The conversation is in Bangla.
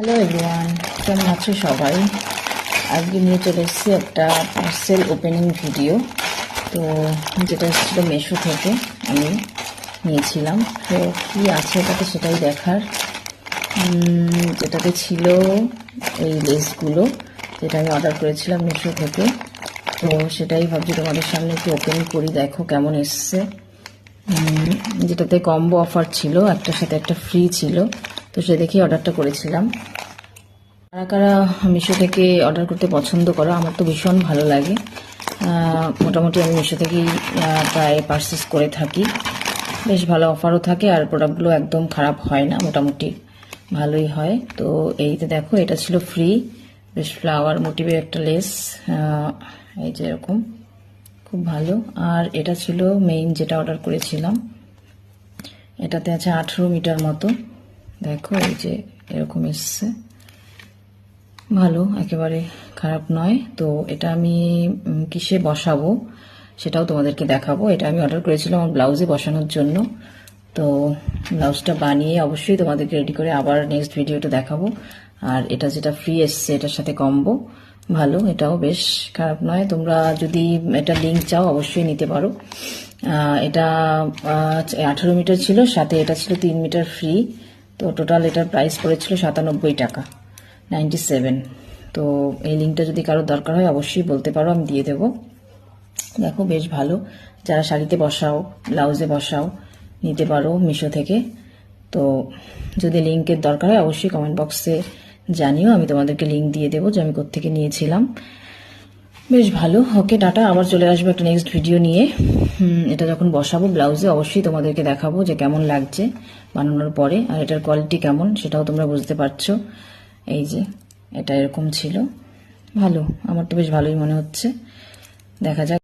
হ্যালো এভরিওয়ান, কেমন আছো সবাই? আজকে নিয়ে চলে এসেছি একটা পার্সেল ওপেনিং ভিডিও। তো যেটা এসেছিল মেশো থেকে আমি নিয়েছিলাম। তো কী আছে এটাতে সেটাই দেখার। যেটাতে ছিল এই লেসগুলো, যেটা আমি অর্ডার করেছিলাম মেশো থেকে। তো সেটাই ভাবছি তোমাদের সামনে একটু ওপেন করি, দেখো কেমন এসছে। যেটাতে কম্বো অফার ছিল, একটার সাথে একটা ফ্রি ছিল। তো সে দেখেই অর্ডারটা করেছিলাম। কারা কারা মিশো থেকে অর্ডার করতে পছন্দ করো? আমার তো ভীষণ ভালো লাগে। মোটামুটি আমি মিশো থেকেই প্রায় পারচেস করে থাকি। বেশ ভালো অফারও থাকে আর প্রোডাক্টগুলো একদম খারাপ হয় না, মোটামুটি ভালোই হয়। তো এইতে দেখো, এটা ছিল ফ্রি, বেশ ফ্লাওয়ার মোটিভের একটা লেস, এই যে এরকম, খুব ভালো। আর এটা ছিল মেইন যেটা অর্ডার করেছিলাম। এটাতে আছে 18 মিটার মতো, দেখো এই যে এরকম এসছে, ভালো, একেবারে খারাপ নয়। তো এটা আমি কিসে বসাবো সেটাও তোমাদেরকে দেখাবো। এটা আমি অর্ডার করেছিলাম আমার ব্লাউজে বসানোর জন্য। তো ব্লাউজটা বানিয়ে অবশ্যই তোমাদেরকে রেডি করে আবার নেক্সট ভিডিওটা দেখাবো। আর এটা যেটা ফ্রি এসছে এটার সাথে কম্বো, ভালো, এটাও বেশ খারাপ নয়। তোমরা যদি এটা লিঙ্ক চাও অবশ্যই নিতে পারো। এটা 18 মিটার ছিল, সাথে এটা ছিল 3 মিটার ফ্রি। তো টোটাল এটার প্রাইস পড়েছিল 97 টাকা, 97। তো এই লিঙ্কটা যদি কারোর দরকার হয় অবশ্যই বলতে পারো, আমি দিয়ে দেবো। দেখো বেশ ভালো, যারা শাড়িতে বসাও, ব্লাউজে বসাও, নিতে পারো মিশো থেকে। তো যদি লিঙ্কের দরকার হয় অবশ্যই কমেন্ট বক্সে জানিও, আমি তোমাদেরকে লিঙ্ক দিয়ে দেবো যে আমি কোত্থেকে নিয়েছিলাম। বেশ ভালো। ওকে, টাটা, আবার চলে আসবো একটা নেক্সট ভিডিও নিয়ে। এটা যখন বসাবো ব্লাউজে অবশ্যই তোমাদেরকে দেখাবো যে কেমন লাগছে বানানোর পরে, আর এটার কোয়ালিটি কেমন সেটাও তোমরা বুঝতে পারছো। এই যে এটা এরকম ছিল, ভালো, আমার তো বেশ ভালোই মনে হচ্ছে। দেখা যাক।